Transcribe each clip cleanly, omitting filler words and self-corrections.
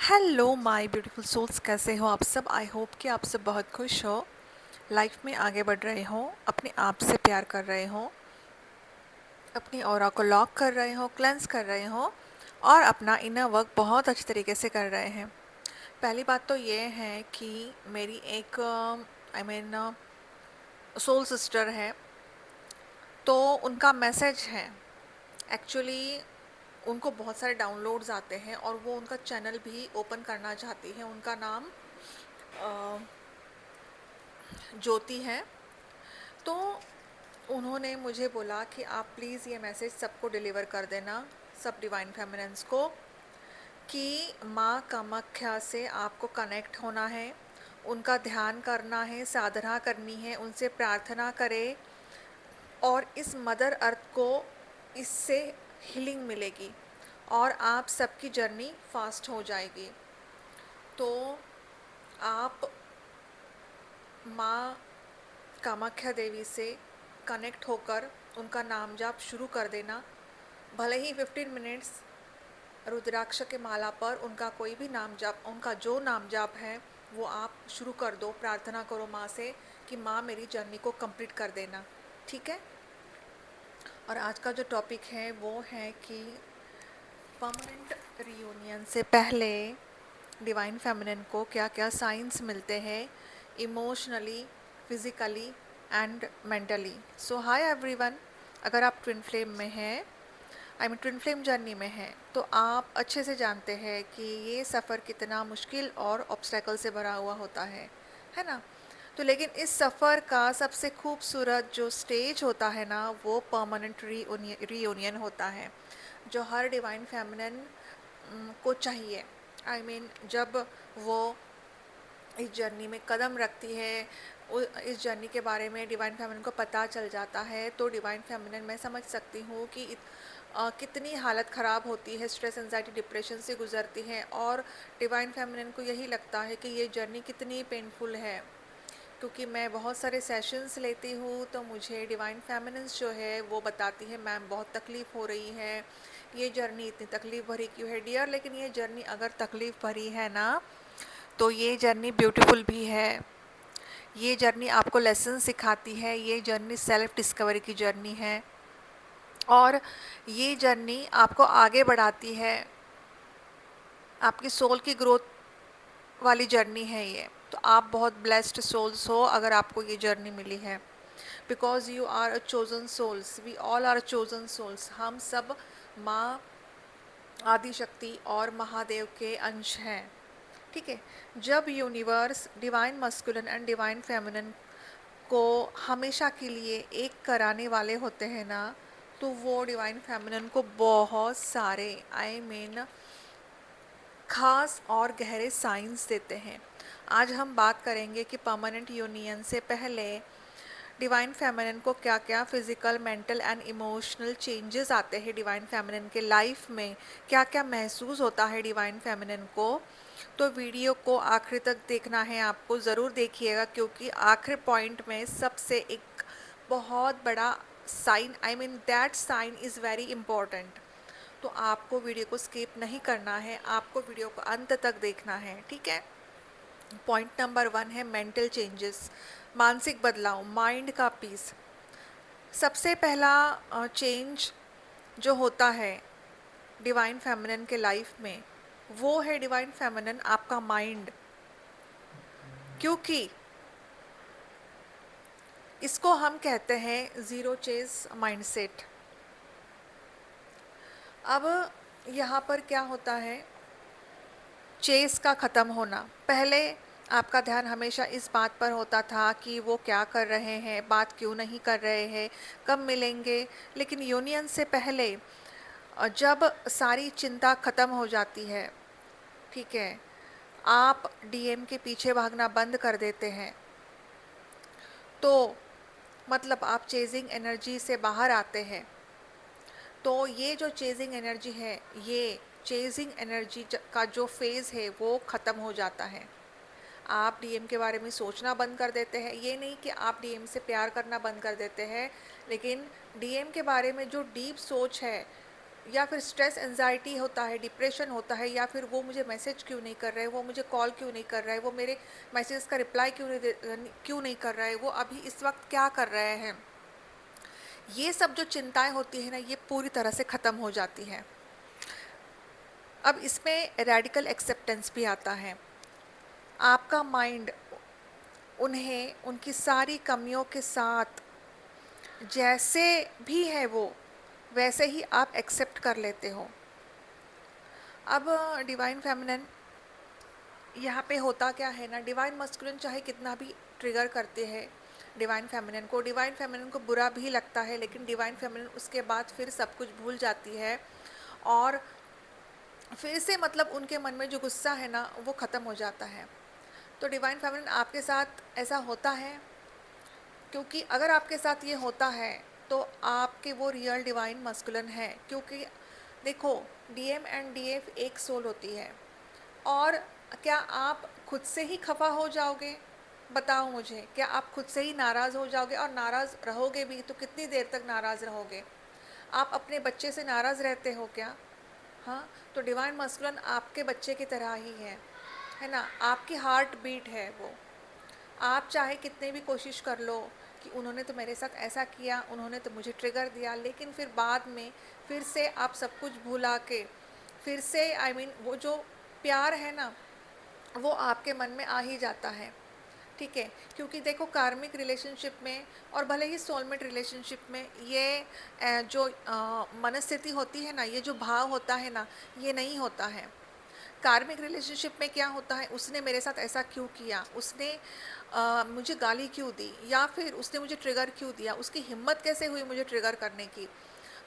Hello my beautiful souls, कैसे हो आप सब। आई होप कि आप सब बहुत खुश हो, लाइफ में आगे बढ़ रहे हो, अपने आप से प्यार कर रहे हो, अपनी ऑरा को लॉक कर रहे हो, क्लेंस कर रहे हो और अपना इनर वर्क बहुत अच्छे तरीके से कर रहे हैं। पहली बात तो ये है कि मेरी एक सोल सिस्टर है, तो उनका मैसेज है एक्चुअली, उनको बहुत सारे डाउनलोड्स आते हैं और वो उनका चैनल भी ओपन करना चाहती है। उनका नाम अ, ज्योति है। तो उन्होंने मुझे बोला कि आप प्लीज़ ये मैसेज सबको डिलीवर कर देना, सब डिवाइन फेमिनिन्स को, कि माँ कामाख्या से आपको कनेक्ट होना है, उनका ध्यान करना है, साधना करनी है, उनसे प्रार्थना करें और इस मदर अर्थ को इससे हीलिंग मिलेगी और आप सबकी जर्नी फास्ट हो जाएगी। तो आप माँ कामाख्या देवी से कनेक्ट होकर उनका नाम जाप शुरू कर देना। भले ही 15 मिनट्स रुद्राक्ष के माला पर उनका कोई भी नाम जाप, उनका जो नाम जाप है वो आप शुरू कर दो। प्रार्थना करो माँ से कि माँ मेरी जर्नी को कंप्लीट कर देना, ठीक है। और आज का जो टॉपिक है वो है कि परमानेंट रियूनियन से पहले डिवाइन फेमिनिन को क्या क्या साइंस मिलते हैं, emotionally, physically and mentally. So hi everyone, अगर आप ट्विन फ्लेम में हैं, ट्विन फ्लेम जर्नी में हैं, तो आप अच्छे से जानते हैं कि ये सफ़र कितना मुश्किल और ऑब्स्टेकल से भरा हुआ होता है ना। तो लेकिन इस सफ़र का सबसे खूबसूरत जो स्टेज होता है ना, वो परमानेंट रीयूनियन होता है, जो हर डिवाइन फेमिनिन को चाहिए। जब वो इस जर्नी में कदम रखती है, इस जर्नी के बारे में डिवाइन फेमिनिन को पता चल जाता है, तो डिवाइन फेमिनिन मैं समझ सकती हूँ कि कितनी हालत ख़राब होती है, स्ट्रेस, एंजाइटी, डिप्रेशन से गुजरती है और डिवाइन फेमिनिन को यही लगता है कि ये जर्नी कितनी पेनफुल है। क्योंकि मैं बहुत सारे सेशंस लेती हूँ तो मुझे डिवाइन फेमिनिन्स जो है वो बताती है, मैम बहुत तकलीफ़ हो रही है, ये जर्नी इतनी तकलीफ़ भरी क्यों है डियर। लेकिन ये जर्नी अगर तकलीफ़ भरी है ना, तो ये जर्नी ब्यूटीफुल भी है। ये जर्नी आपको लेसन सिखाती है, ये जर्नी सेल्फ डिस्कवरी की जर्नी है और ये जर्नी आपको आगे बढ़ाती है, आपकी सोल की ग्रोथ वाली जर्नी है ये। तो आप बहुत ब्लेस्ड सोल्स हो अगर आपको ये जर्नी मिली है, because you are a chosen souls, we all are chosen souls. हम सब माँ आदिशक्ति और महादेव के अंश हैं, ठीक है। जब universe divine masculine and divine feminine को हमेशा के लिए एक कराने वाले होते हैं ना, तो वो डिवाइन फेमिनिन को बहुत सारे खास और गहरे साइंस देते हैं। आज हम बात करेंगे कि परमानेंट यूनियन से पहले डिवाइन फेमिनिन को क्या क्या physical, mental and emotional changes आते हैं डिवाइन फेमिनिन के लाइफ में, क्या क्या महसूस होता है डिवाइन फेमिनिन को। तो वीडियो को आखिर तक देखना है आपको, ज़रूर देखिएगा, क्योंकि आखिर पॉइंट में सबसे एक बहुत बड़ा sign, that sign is very important. तो आपको वीडियो को स्किप नहीं करना है, आपको वीडियो को अंत तक देखना है, ठीक है। पॉइंट नंबर 1 है मेंटल चेंजेस, मानसिक बदलाव, माइंड का पीस। सबसे पहला चेंज जो होता है डिवाइन फेमिनिन के लाइफ में, वो है डिवाइन फेमिनिन आपका माइंड। क्योंकि इसको हम कहते हैं ज़ीरो चेज माइंडसेट। अब यहाँ पर क्या होता है, चेस का ख़त्म होना। पहले आपका ध्यान हमेशा इस बात पर होता था कि वो क्या कर रहे हैं, बात क्यों नहीं कर रहे हैं, कब मिलेंगे। लेकिन यूनियन से पहले जब सारी चिंता ख़त्म हो जाती है, ठीक है, आप डीएम के पीछे भागना बंद कर देते हैं, तो मतलब आप चेजिंग एनर्जी से बाहर आते हैं। तो ये जो चेजिंग एनर्जी है, ये चेजिंग एनर्जी का जो फेज़ है वो ख़त्म हो जाता है। आप डीएम के बारे में सोचना बंद कर देते हैं। ये नहीं कि आप डीएम से प्यार करना बंद कर देते हैं, लेकिन डीएम के बारे में जो डीप सोच है, या फिर स्ट्रेस एंजाइटी होता है, डिप्रेशन होता है, या फिर वो मुझे मैसेज क्यों नहीं कर रहा है, वो मुझे कॉल क्यों नहीं कर रहा है, वो मेरे मैसेज का रिप्लाई क्यों नहीं कर रहा है, वो अभी इस वक्त क्या कर रहे हैं, ये सब जो चिंताएं होती है ना, ये पूरी तरह से ख़त्म हो जाती हैं। अब इसमें रेडिकल एक्सेप्टेंस भी आता है। आपका माइंड उन्हें उनकी सारी कमियों के साथ जैसे भी है वो वैसे ही आप एक्सेप्ट कर लेते हो। अब डिवाइन फेमिनिन यहाँ पे होता क्या है ना, डिवाइन मस्कुलिन चाहे कितना भी ट्रिगर करते हैं डिवाइन फेमिनिन को बुरा भी लगता है, लेकिन डिवाइन फेमिनिन उसके बाद फिर सब कुछ भूल जाती है और फिर से मतलब उनके मन में जो गुस्सा है ना वो ख़त्म हो जाता है। तो डिवाइन फेमिनिन आपके साथ ऐसा होता है, क्योंकि अगर आपके साथ ये होता है तो आपके वो रियल डिवाइन मस्कुलिन है। क्योंकि देखो, डीएम एंड डीएफ एक सोल होती है, और क्या आप खुद से ही खफा हो जाओगे? बताओ मुझे, क्या आप खुद से ही नाराज़ हो जाओगे? और नाराज़ रहोगे भी तो कितनी देर तक नाराज़ रहोगे? आप अपने बच्चे से नाराज़ रहते हो क्या? हाँ, तो डिवाइन मस्कुलिन आपके बच्चे की तरह ही है ना, आपकी हार्ट बीट है वो। आप चाहे कितने भी कोशिश कर लो कि उन्होंने तो मेरे साथ ऐसा किया, उन्होंने तो मुझे ट्रिगर दिया, लेकिन फिर बाद में फिर से आप सब कुछ भुला के फिर से वो जो प्यार है ना वो आपके मन में आ ही जाता है। ठीक है, क्योंकि देखो कार्मिक रिलेशनशिप में और भले ही सोलमेट रिलेशनशिप में ये जो मनस्थिति होती है ना, ये जो भाव होता है ना, ये नहीं होता है। कार्मिक रिलेशनशिप में क्या होता है, उसने मेरे साथ ऐसा क्यों किया, उसने मुझे गाली क्यों दी, या फिर उसने मुझे ट्रिगर क्यों दिया, उसकी हिम्मत कैसे हुई मुझे ट्रिगर करने की।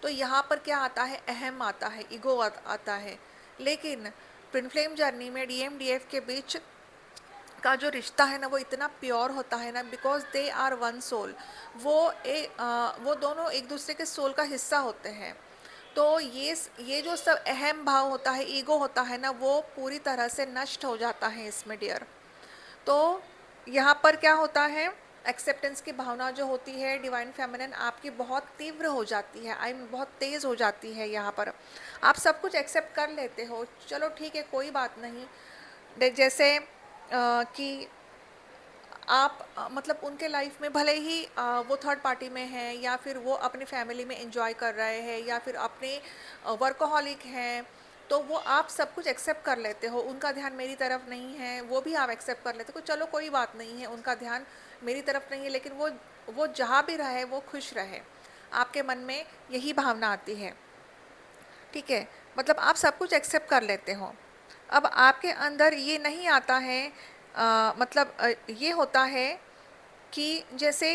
तो यहाँ पर क्या आता है, अहम आता है, ईगो आता है। लेकिन ट्विन फ्लेम जर्नी में डीएम डीएफ के बीच का जो रिश्ता है ना वो इतना प्योर होता है ना, because they are one soul. वो दोनों एक दूसरे के सोल का हिस्सा होते हैं। तो ये जो सब अहम भाव होता है, ईगो होता है ना, वो पूरी तरह से नष्ट हो जाता है इसमें डियर। तो यहाँ पर क्या होता है, एक्सेप्टेंस की भावना जो होती है डिवाइन फेमिनिन आपकी बहुत तीव्र हो जाती है, आई बहुत तेज़ हो जाती है। यहाँ पर आप सब कुछ एक्सेप्ट कर लेते हो, चलो ठीक है कोई बात नहीं। जैसे कि आप मतलब उनके लाइफ में भले ही वो थर्ड पार्टी में हैं, या फिर वो अपनी फैमिली में एंजॉय कर रहे हैं, या फिर अपने वर्कोहॉलिक हैं, तो वो आप सब कुछ एक्सेप्ट कर लेते हो। उनका ध्यान मेरी तरफ नहीं है, वो भी आप एक्सेप्ट कर लेते हो, चलो कोई बात नहीं है, उनका ध्यान मेरी तरफ नहीं है, लेकिन वो जहाँ भी रहे वो खुश रहे। आपके मन में यही भावना आती है। ठीक है, मतलब आप सब कुछ एक्सेप्ट कर लेते हो। अब आपके अंदर ये नहीं आता है, मतलब ये होता है कि जैसे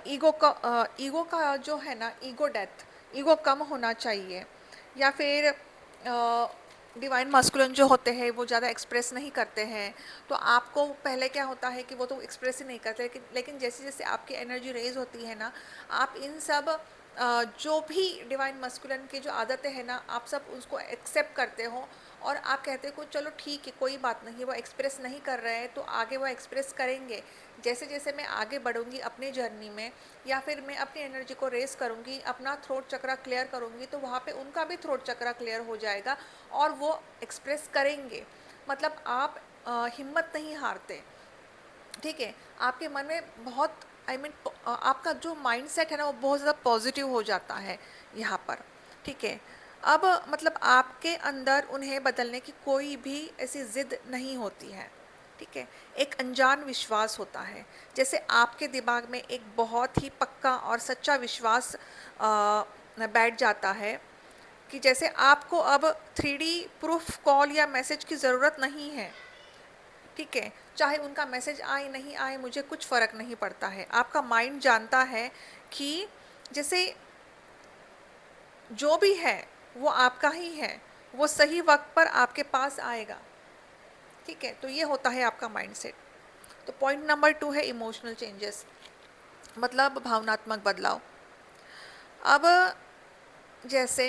ईगो का जो है ना, ईगो डेथ, ईगो कम होना चाहिए, या फिर डिवाइन मास्कुलिन जो होते हैं वो ज़्यादा एक्सप्रेस नहीं करते हैं। तो आपको पहले क्या होता है कि वो तो एक्सप्रेस ही नहीं करते, लेकिन जैसे जैसे आपकी एनर्जी रेज होती है ना, आप इन सब जो भी डिवाइन मस्कुलिन की जो आदतें हैं ना, आप सब उसको एक्सेप्ट करते हो, और आप कहते हो चलो ठीक है कोई बात नहीं, वो एक्सप्रेस नहीं कर रहे हैं तो आगे वो एक्सप्रेस करेंगे। जैसे जैसे मैं आगे बढ़ूंगी अपनी जर्नी में, या फिर मैं अपनी एनर्जी को रेस करूंगी, अपना थ्रोट चक्रा क्लियर करूंगी, तो वहाँ पे उनका भी थ्रोट चक्रा क्लियर हो जाएगा और वो एक्सप्रेस करेंगे। मतलब आप हिम्मत नहीं हारते। ठीक है, आपके मन में बहुत आपका जो माइंडसेट है ना वो बहुत ज़्यादा पॉजिटिव हो जाता है यहाँ पर। ठीक है, अब मतलब आपके अंदर उन्हें बदलने की कोई भी ऐसी ज़िद नहीं होती है। ठीक है, एक अनजान विश्वास होता है, जैसे आपके दिमाग में एक बहुत ही पक्का और सच्चा विश्वास बैठ जाता है कि जैसे आपको अब 3D प्रूफ कॉल या मैसेज की ज़रूरत नहीं है। ठीक है, चाहे उनका मैसेज आए नहीं आए मुझे कुछ फ़र्क नहीं पड़ता है। आपका माइंड जानता है कि जैसे जो भी है वो आपका ही है, वो सही वक्त पर आपके पास आएगा। ठीक है, तो ये होता है आपका माइंडसेट। तो पॉइंट नंबर 2 है इमोशनल चेंजेस, मतलब भावनात्मक बदलाव। अब जैसे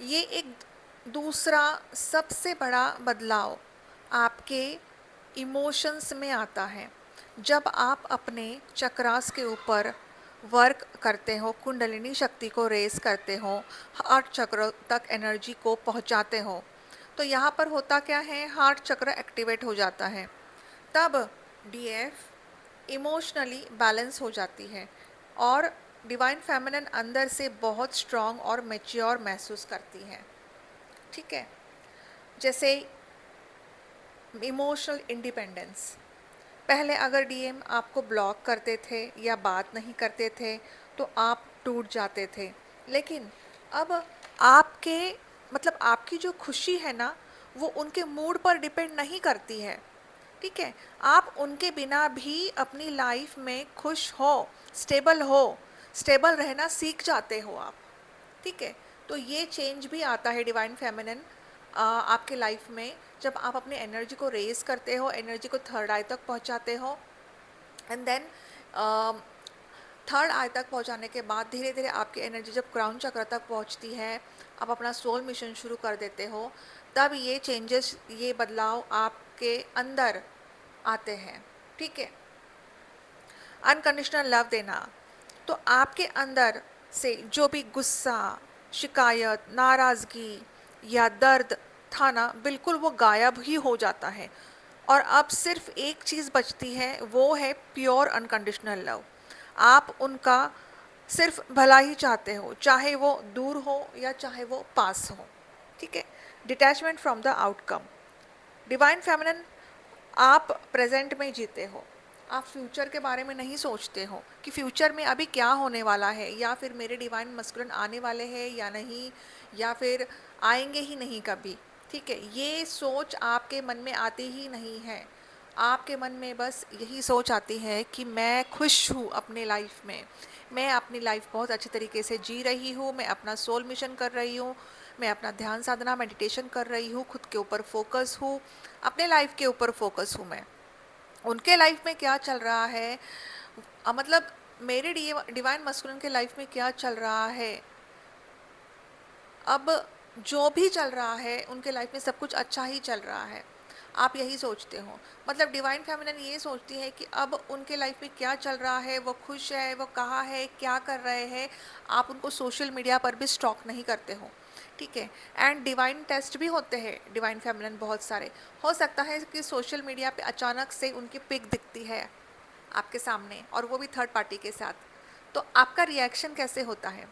ये एक दूसरा सबसे बड़ा बदलाव आपके इमोशंस में आता है, जब आप अपने चक्रास के ऊपर वर्क करते हो, कुंडलिनी शक्ति को रेस करते हो, हार्ट चक्र तक एनर्जी को पहुंचाते हो, तो यहाँ पर होता क्या है, हार्ट चक्र एक्टिवेट हो जाता है। तब डीएफ इमोशनली बैलेंस हो जाती है और डिवाइन फेमिनिन अंदर से बहुत स्ट्रॉन्ग और मैच्योर महसूस करती है। ठीक है, जैसे इमोशनल इंडिपेंडेंस। पहले अगर डीएम आपको ब्लॉक करते थे या बात नहीं करते थे तो आप टूट जाते थे, लेकिन अब आपके मतलब आपकी जो खुशी है ना, वो उनके मूड पर डिपेंड नहीं करती है। ठीक है, आप उनके बिना भी अपनी लाइफ में खुश हो, स्टेबल हो, स्टेबल रहना सीख जाते हो आप। ठीक है, तो ये चेंज भी आता है डिवाइन फेमिनिन आपके लाइफ में, जब आप अपनी एनर्जी को रेज करते हो, एनर्जी को थर्ड आई तक पहुंचाते हो, एंड देन थर्ड आई तक पहुंचाने के बाद धीरे धीरे आपकी एनर्जी जब क्राउन चक्र तक पहुंचती है, आप अपना सोल मिशन शुरू कर देते हो, तब ये चेंजेस, ये बदलाव आपके अंदर आते हैं। ठीक है, अनकंडीशनल लव देना, तो आपके अंदर से जो भी गुस्सा, शिकायत, नाराज़गी या दर्द था ना, बिल्कुल वो गायब ही हो जाता है और अब सिर्फ एक चीज़ बचती है, वो है प्योर अनकंडीशनल लव। आप उनका सिर्फ भला ही चाहते हो, चाहे वो दूर हो या चाहे वो पास हो। ठीक है, detachment from the outcome. Divine feminine आप प्रेजेंट में जीते हो, आप फ्यूचर के बारे में नहीं सोचते हो कि फ्यूचर में अभी क्या होने वाला है, या फिर मेरे डिवाइन मस्कुलिन आने वाले हैं या नहीं, या फिर आएंगे ही नहीं कभी। ठीक है, ये सोच आपके मन में आती ही नहीं है। आपके मन में बस यही सोच आती है कि मैं खुश हूँ अपने लाइफ में, मैं अपनी लाइफ बहुत अच्छे तरीके से जी रही हूँ, मैं अपना सोल मिशन कर रही हूँ, मैं अपना ध्यान साधना मेडिटेशन कर रही हूँ, खुद के ऊपर फोकस हूँ, अपने लाइफ के ऊपर फोकस हूँ मैं। उनके लाइफ में क्या चल रहा है, मतलब मेरे डिवाइन मस्कुलिन के लाइफ में क्या चल रहा है, अब जो भी चल रहा है उनके लाइफ में सब कुछ अच्छा ही चल रहा है, आप यही सोचते हो। मतलब डिवाइन फेमिनिन ये सोचती है कि अब उनके लाइफ में क्या चल रहा है, वो खुश है, वो कहाँ है, क्या कर रहे हैं। आप उनको सोशल मीडिया पर भी स्टॉक नहीं करते हो। ठीक है, एंड डिवाइन टेस्ट भी होते हैं डिवाइन फेमिनिन बहुत सारे। हो सकता है कि सोशल मीडिया पे अचानक से उनकी पिक दिखती है आपके सामने, और वो भी थर्ड पार्टी के साथ, तो आपका रिएक्शन कैसे होता है।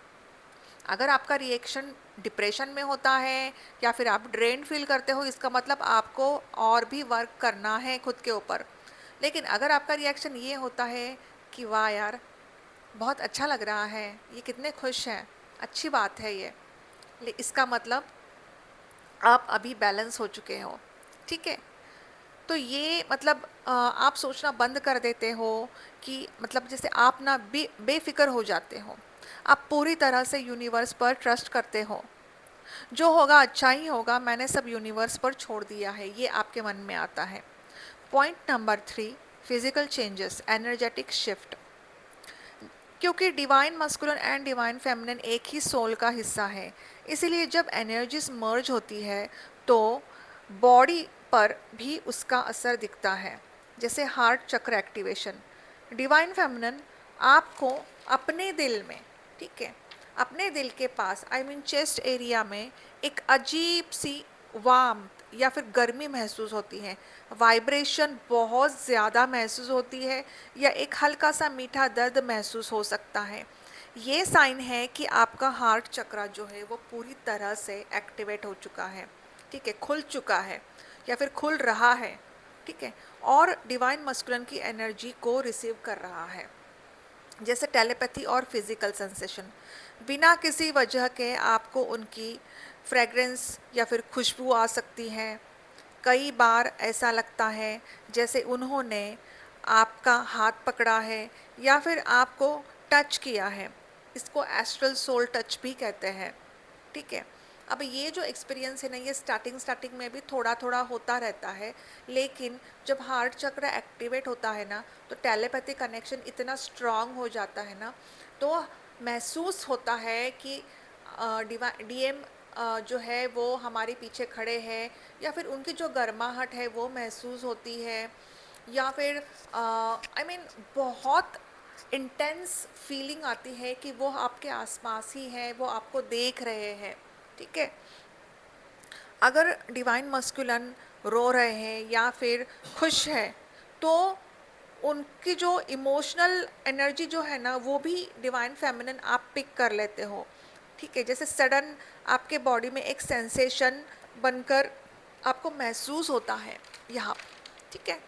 अगर आपका रिएक्शन डिप्रेशन में होता है या फिर आप ड्रेन फील करते हो, इसका मतलब आपको और भी वर्क करना है खुद के ऊपर। लेकिन अगर आपका रिएक्शन ये होता है कि वाह यार, बहुत अच्छा लग रहा है, ये कितने खुश हैं, अच्छी बात है ये, इसका मतलब आप अभी बैलेंस हो चुके हो। ठीक है, तो ये मतलब आप सोचना बंद कर देते हो कि मतलब जैसे आप ना बेफिक्र हो जाते हो, आप पूरी तरह से यूनिवर्स पर ट्रस्ट करते हो, जो होगा अच्छा ही होगा, मैंने सब यूनिवर्स पर छोड़ दिया है, ये आपके मन में आता है। Point number 3, physical changes, energetic shift. क्योंकि divine masculine and divine feminine एक ही सोल का हिस्सा है, इसीलिए जब एनर्जीज मर्ज होती है तो बॉडी पर भी उसका असर दिखता है। जैसे हार्ट चक्र एक्टिवेशन, डिवाइन फेमिनिन आपको अपने दिल में, ठीक है, अपने दिल के पास, आई मीन चेस्ट एरिया में एक अजीब सी वार्मथ या फिर गर्मी महसूस होती है, वाइब्रेशन बहुत ज़्यादा महसूस होती है, या एक हल्का सा मीठा दर्द महसूस हो सकता है। ये साइन है कि आपका हार्ट चक्र जो है वो पूरी तरह से एक्टिवेट हो चुका है। ठीक है, खुल चुका है या फिर खुल रहा है। ठीक है, और डिवाइन मस्कुलिन की एनर्जी को रिसीव कर रहा है, जैसे टेलीपैथी और फिजिकल सेंसेशन। बिना किसी वजह के आपको उनकी फ्रेग्रेंस या फिर खुशबू आ सकती है। कई बार ऐसा लगता है जैसे उन्होंने आपका हाथ पकड़ा है या फिर आपको टच किया है। इसको एस्ट्रल सोल टच भी कहते हैं। ठीक है, अब ये जो एक्सपीरियंस है ना, ये स्टार्टिंग में भी थोड़ा थोड़ा होता रहता है, लेकिन जब हार्ट चक्र एक्टिवेट होता है ना, तो टेलीपैथी कनेक्शन इतना स्ट्रांग हो जाता है ना, तो महसूस होता है कि डीएम जो है वो हमारे पीछे खड़े हैं, या फिर उनकी जो गर्माहट है वो महसूस होती है, या फिर आई मीन बहुत इंटेंस फीलिंग आती है कि वो आपके आसपास ही है, वो आपको देख रहे हैं, ठीक है। अगर डिवाइन मस्कुलन रो रहे हैं या फिर खुश है, तो उनकी जो इमोशनल एनर्जी जो है ना, वो भी डिवाइन फेमिनिन आप पिक कर लेते हो, ठीक है। जैसे सडन आपके बॉडी में एक सेंसेशन बनकर आपको महसूस होता है यहाँ, ठीक है।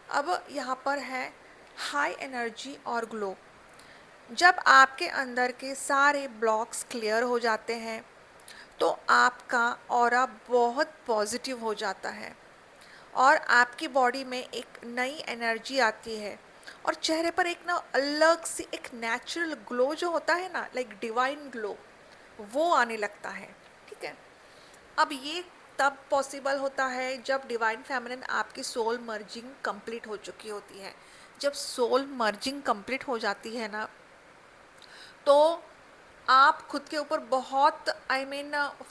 अब यहाँ पर है हाई एनर्जी और ग्लो। जब आपके अंदर के सारे ब्लॉक्स क्लियर हो जाते हैं, तो आपका ऑरा बहुत पॉजिटिव हो जाता है और आपकी बॉडी में एक नई एनर्जी आती है और चेहरे पर एक ना अलग सी एक नेचुरल ग्लो जो होता है ना, लाइक डिवाइन ग्लो, वो आने लगता है, ठीक है। अब ये तब पॉसिबल होता है जब डिवाइन फेमिनिन आपकी सोल मर्जिंग कंप्लीट हो चुकी होती है। जब सोल मर्जिंग कंप्लीट हो जाती है ना, तो आप खुद के ऊपर बहुत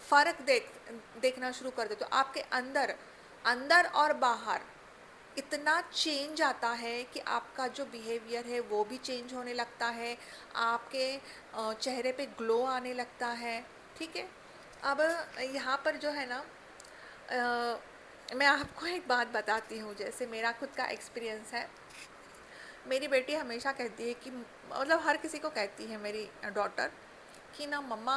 फ़र्क देखना शुरू कर देते हो। आपके अंदर अंदर और बाहर इतना चेंज आता है कि आपका जो बिहेवियर है वो भी चेंज होने लगता है, आपके चेहरे पे ग्लो आने लगता है, ठीक है। अब यहाँ पर जो है ना, मैं आपको एक बात बताती हूँ, जैसे मेरा खुद का एक्सपीरियंस है। मेरी बेटी हमेशा कहती है कि मतलब हर किसी को कहती है मेरी डॉटर कि ना मम्मा,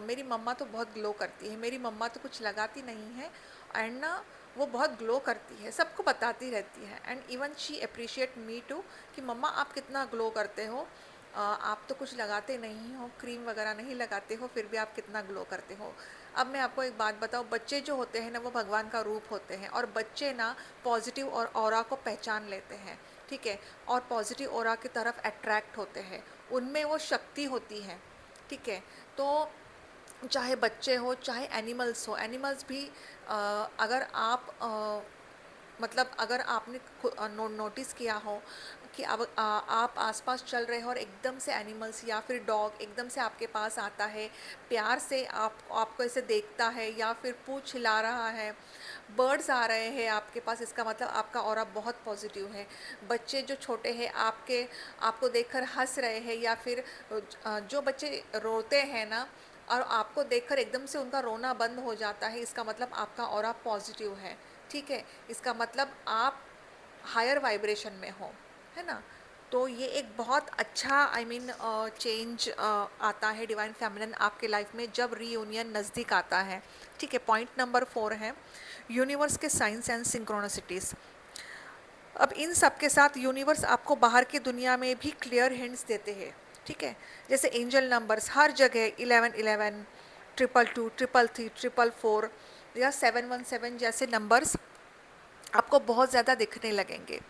मेरी मम्मा तो बहुत ग्लो करती है, मेरी मम्मा तो कुछ लगाती नहीं है एंड ना वो बहुत ग्लो करती है, सबको बताती रहती है। And even she appreciate me too कि मम्मा आप कितना ग्लो करते हो, आप तो कुछ लगाते नहीं हो, क्रीम वगैरह नहीं लगाते हो, फिर भी आप कितना ग्लो करते हो। अब मैं आपको एक बात बताऊँ, बच्चे जो होते हैं ना, वो भगवान का रूप होते हैं और बच्चे ना पॉजिटिव और ऑरा को पहचान लेते हैं, ठीक है, और पॉजिटिव ऑरा की तरफ अट्रैक्ट होते हैं, उनमें वो शक्ति होती है, ठीक है। तो चाहे बच्चे हो चाहे एनिमल्स हो, एनिमल्स भी अगर आप मतलब अगर आपने नोटिस किया हो कि अब आप आसपास चल रहे हो और एकदम से एनिमल्स या फिर डॉग एकदम से आपके पास आता है, प्यार से आपको ऐसे देखता है या फिर पूंछ हिला रहा है, बर्ड्स आ रहे हैं आपके पास, इसका मतलब आपका ऑरा बहुत पॉजिटिव है। बच्चे जो छोटे हैं आपको देखकर हंस रहे हैं या फिर जो बच्चे रोते हैं ना और आपको देखकर एकदम से उनका रोना बंद हो जाता है, इसका मतलब आपका ऑरा पॉजिटिव है, ठीक है। इसका मतलब आप हायर वाइब्रेशन में हो, है ना। तो ये एक बहुत अच्छा चेंज आता है डिवाइन फेमिनिन आपके लाइफ में जब रीयूनियन नज़दीक आता है, ठीक है। पॉइंट नंबर 4 है यूनिवर्स के साइंस एंड सिंक्रोनिसिटीज़। अब इन सब के साथ यूनिवर्स आपको बाहर की दुनिया में भी क्लियर हिंट्स देते हैं, ठीक है। जैसे एंजल नंबर्स हर जगह 1111, 222, 333, 444 या 717 जैसे नंबर्स आपको बहुत ज़्यादा दिखने लगेंगे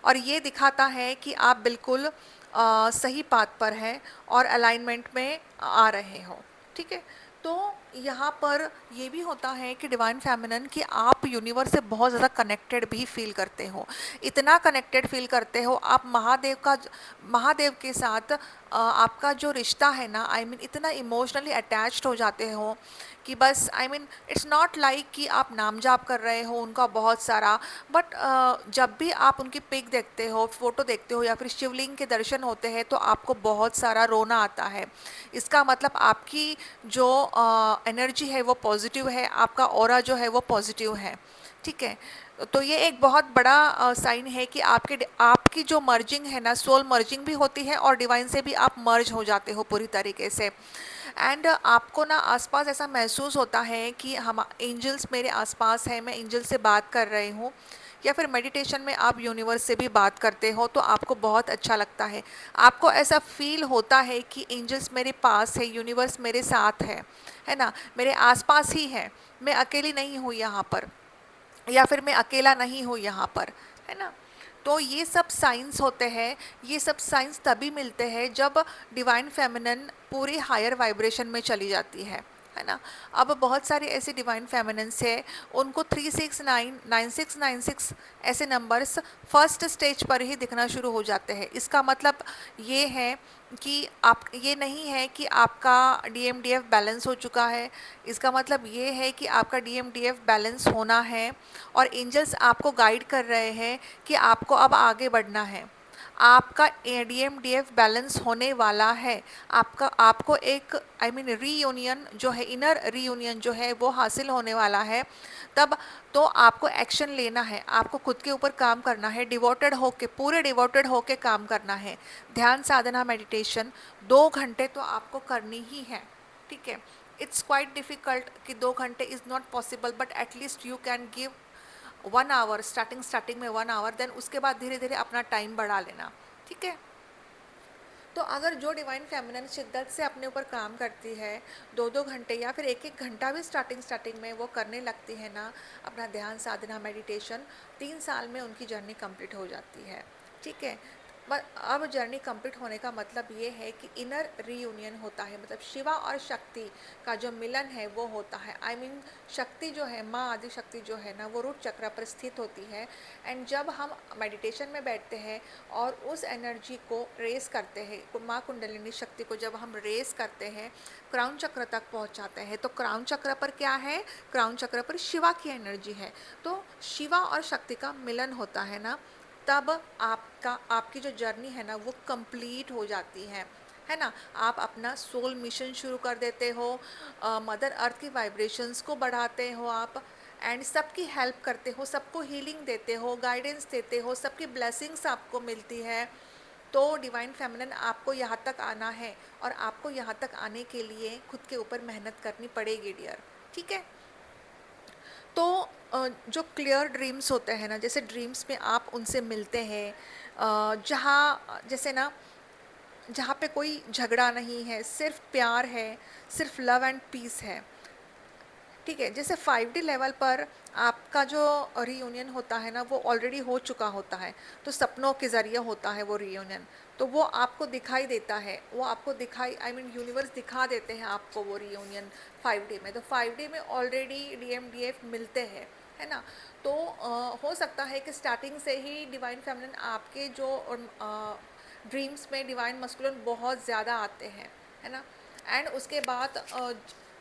और ये दिखाता है कि आप बिल्कुल सही पाथ पर हैं और अलाइनमेंट में आ रहे हो, ठीक है। तो यहाँ पर ये भी होता है कि डिवाइन फेमिनिन कि आप यूनिवर्स से बहुत ज़्यादा कनेक्टेड भी फील करते हो, इतना कनेक्टेड फील करते हो आप महादेव के साथ आपका जो रिश्ता है ना, इतना इमोशनली अटैच्ड हो जाते हो कि बस इट्स नॉट लाइक कि आप नाम जाप कर रहे हो उनका बहुत सारा, बट जब भी आप उनकी पिक देखते हो, फोटो देखते हो या फिर शिवलिंग के दर्शन होते हैं तो आपको बहुत सारा रोना आता है। इसका मतलब आपकी जो एनर्जी है वो पॉजिटिव है, आपका ऑरा जो है वो पॉजिटिव है, ठीक है। तो ये एक बहुत बड़ा साइन है कि आपकी जो मर्जिंग है ना, सोल मर्जिंग भी होती है और डिवाइन से भी आप मर्ज हो जाते हो पूरी तरीके से। एंड आपको ना आसपास ऐसा महसूस होता है कि हम एंजल्स मेरे आसपास हैं, मैं एंजल से बात कर रही हूँ, या फिर मेडिटेशन में आप यूनिवर्स से भी बात करते हो तो आपको बहुत अच्छा लगता है। आपको ऐसा फील होता है कि एंजल्स मेरे पास है, यूनिवर्स मेरे साथ है ना, मेरे आसपास ही है, मैं अकेली नहीं हूँ यहाँ पर, या फिर मैं अकेला नहीं हूँ यहाँ पर, है ना। तो ये सब साइंस होते हैं, ये सब साइंस तभी मिलते हैं जब डिवाइन फेमिनिन पूरी हायर वाइब्रेशन में चली जाती है ना। अब बहुत सारे ऐसे डिवाइन फेमिनिन्स हैं, उनको 369 9696 ऐसे नंबर्स फर्स्ट स्टेज पर ही दिखना शुरू हो जाते हैं। इसका मतलब ये है कि आप, ये नहीं है कि आपका DMDF बैलेंस हो चुका है, इसका मतलब ये है कि आपका DMDF बैलेंस होना है और एंजल्स आपको गाइड कर रहे हैं कि आपको अब आगे बढ़ना है। आपका ADM-DF बैलेंस होने वाला है। आपको एक रीयूनियन जो है, इनर रीयूनियन जो है वो हासिल होने वाला है। तब तो आपको एक्शन लेना है, आपको खुद के ऊपर काम करना है, डिवोटेड होके, पूरे डिवोटेड होके काम करना है। ध्यान साधना मेडिटेशन 2 घंटे तो आपको करनी ही है, ठीक है। इट्स क्वाइट डिफिकल्ट कि 2 घंटे is not possible, but at least you can give 1 hour, starting में 1 आवर, देन उसके बाद धीरे धीरे अपना टाइम बढ़ा लेना, ठीक है। तो अगर जो डिवाइन फेमिनिन शिद्दत से अपने ऊपर काम करती है, 2-2 घंटे या फिर 1-1 घंटा भी स्टार्टिंग में वो करने लगती है ना अपना ध्यान साधना मेडिटेशन, 3 साल में उनकी जर्नी कंप्लीट हो जाती है, ठीक है। पर अब जर्नी कंप्लीट होने का मतलब ये है कि इनर रीयूनियन होता है, मतलब शिवा और शक्ति का जो मिलन है वो होता है। शक्ति जो है, माँ आदि शक्ति जो है ना, वो रूट चक्र पर स्थित होती है। एंड जब हम मेडिटेशन में बैठते हैं और उस एनर्जी को रेस करते हैं, माँ कुंडलिनी शक्ति को जब हम रेस करते हैं, क्राउन चक्र तक पहुंचाते हैं, तो क्राउन चक्र पर क्या है, क्राउन चक्र पर शिवा की एनर्जी है। तो शिवा और शक्ति का मिलन होता है ना, तब आपकी जो जर्नी है ना वो कंप्लीट हो जाती है ना। आप अपना सोल मिशन शुरू कर देते हो, मदर अर्थ की वाइब्रेशंस को बढ़ाते हो आप, एंड सबकी हेल्प करते हो, सबको हीलिंग देते हो, गाइडेंस देते हो, सबकी ब्लेसिंग्स आपको मिलती है। तो डिवाइन फेमिनिन आपको यहाँ तक आना है, और आपको यहाँ तक आने के लिए खुद के ऊपर मेहनत करनी पड़ेगी डियर, ठीक है। तो जो क्लियर ड्रीम्स होते हैं ना, जैसे ड्रीम्स में आप उनसे मिलते हैं, जहाँ जैसे ना, जहाँ पे कोई झगड़ा नहीं है, सिर्फ प्यार है, सिर्फ लव एंड पीस है, ठीक है। जैसे 5D लेवल पर आपका जो रीयूनियन होता है ना वो ऑलरेडी हो चुका होता है, तो सपनों के ज़रिए होता है वो रीयूनियन, तो वो आपको दिखाई देता है, वो आपको दिखाई यूनिवर्स दिखा देते हैं आपको वो रीयूनियन 5D में। तो 5D में ऑलरेडी DMDF मिलते हैं, है ना। तो हो सकता है कि स्टार्टिंग से ही डिवाइन फेमिनिन आपके जो ड्रीम्स में डिवाइन मस्कुलिन बहुत ज़्यादा आते हैं, है ना। एंड उसके बाद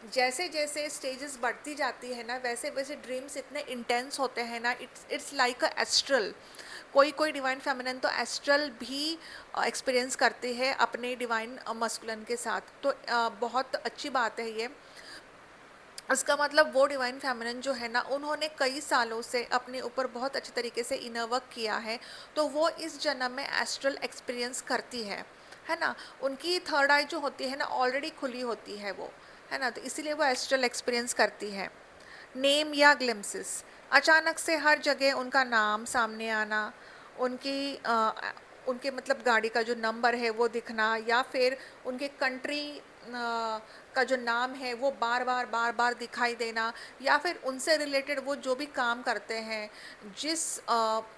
जैसे जैसे स्टेजेस बढ़ती जाती है ना, वैसे वैसे ड्रीम्स इतने इंटेंस होते हैं ना, इट्स लाइक अ एस्ट्रल। कोई कोई डिवाइन फेमिनिन तो एस्ट्रल भी एक्सपीरियंस करती है अपने डिवाइन मस्कुलिन के साथ। तो बहुत अच्छी बात है ये। इसका मतलब वो डिवाइन फेमिनिन जो है ना, उन्होंने कई सालों से अपने ऊपर बहुत अच्छे तरीके से इनर वर्क किया है, तो वो इस जन्म में एस्ट्रल एक्सपीरियंस करती है ना। उनकी थर्ड आई जो होती है ना ऑलरेडी खुली होती है वो, है ना, तो इसीलिए वो एस्ट्रल एक्सपीरियंस करती है। नेम या ग्लिम्सिस, अचानक से हर जगह उनका नाम सामने आना, उनके मतलब गाड़ी का जो नंबर है वो दिखना, या फिर उनके कंट्री का जो नाम है वो बार बार दिखाई देना, या फिर उनसे रिलेटेड वो जो भी काम करते हैं, जिस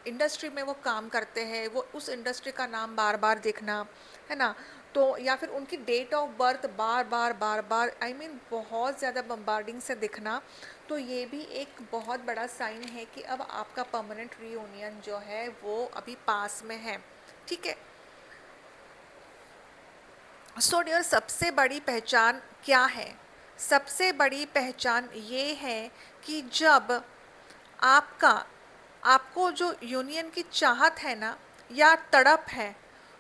इंडस्ट्री में वो काम करते हैं, वो उस इंडस्ट्री का नाम बार बार दिखना, है ना। तो या फिर उनकी डेट ऑफ बर्थ बार बार बहुत ज़्यादा बम्बार्डिंग से दिखना, तो ये भी एक बहुत बड़ा साइन है कि अब आपका परमानेंट रीयूनियन जो है वो अभी पास में है, ठीक है। सो डियर, सबसे बड़ी पहचान क्या है? सबसे बड़ी पहचान ये है कि जब आपका आपको जो यूनियन की चाहत है ना, या तड़प है,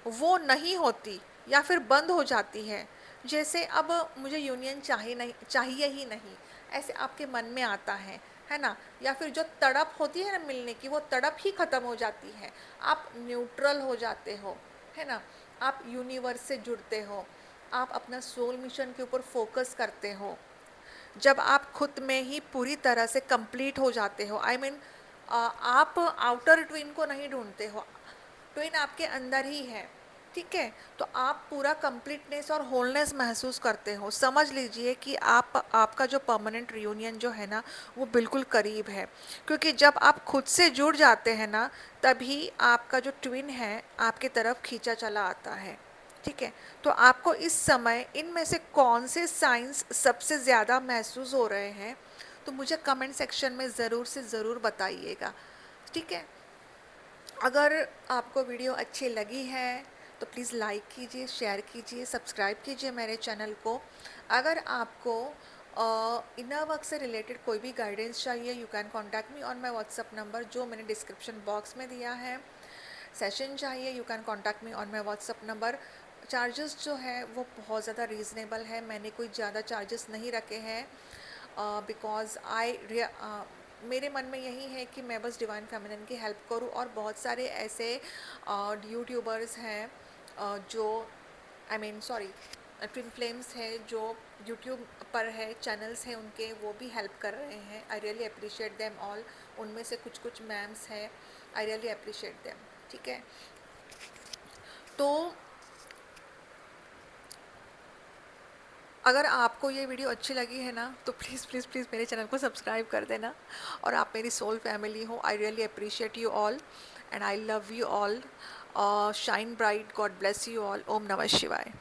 वो नहीं होती या फिर बंद हो जाती है, जैसे अब मुझे यूनियन चाहिए ही नहीं, ऐसे आपके मन में आता है ना। या फिर जो तड़प होती है ना मिलने की, वो तड़प ही ख़त्म हो जाती है, आप न्यूट्रल हो जाते हो, है ना। आप यूनिवर्स से जुड़ते हो, आप अपना सोल मिशन के ऊपर फोकस करते हो, जब आप खुद में ही पूरी तरह से कंप्लीट हो जाते हो। आप आउटर ट्विन को नहीं ढूंढते हो, ट्विन आपके अंदर ही है, ठीक है। तो आप पूरा कंप्लीटनेस और होलनेस महसूस करते हो। समझ लीजिए कि आपका जो परमानेंट रियूनियन जो है ना वो बिल्कुल करीब है, क्योंकि जब आप खुद से जुड़ जाते हैं ना, तभी आपका जो ट्विन है आपकी तरफ खींचा चला आता है, ठीक है। तो आपको इस समय इनमें से कौन से साइंस सबसे ज़्यादा महसूस हो रहे हैं, तो मुझे कमेंट सेक्शन में ज़रूर से ज़रूर बताइएगा, ठीक है। अगर आपको वीडियो अच्छी लगी है तो प्लीज़ लाइक कीजिए, शेयर कीजिए, सब्सक्राइब कीजिए मेरे चैनल को। अगर आपको इनर वर्क से रिलेटेड कोई भी गाइडेंस चाहिए, you can contact me on my WhatsApp number जो मैंने डिस्क्रिप्शन बॉक्स में दिया है। सेशन चाहिए, you can contact me on my WhatsApp number. Charges जो है वो बहुत ज़्यादा रीज़नेबल है, मैंने कोई ज़्यादा चार्जेस नहीं रखे हैं, बिकॉज़ मेरे मन में यही है कि मैं बस डिवाइन फेमिनिन की हेल्प करूं। और बहुत सारे ऐसे यूट्यूबर्स हैं जो I mean sorry twin flames है जो यूट्यूब पर है, चैनल्स हैं उनके, वो भी हेल्प कर रहे हैं। आई रियली अप्रिशिएट देम ऑल। उनमें से कुछ कुछ मैम्स हैं, आई रियली अप्रिशिएट देम। ठीक है, तो अगर आपको ये वीडियो अच्छी लगी है ना तो प्लीज़ प्लीज़ प्लीज़ मेरे चैनल को सब्सक्राइब कर देना। और आप मेरी सोल फैमिली हो। I really appreciate you all and I love you all. Shine bright, God bless you all. ओम नमः शिवाय।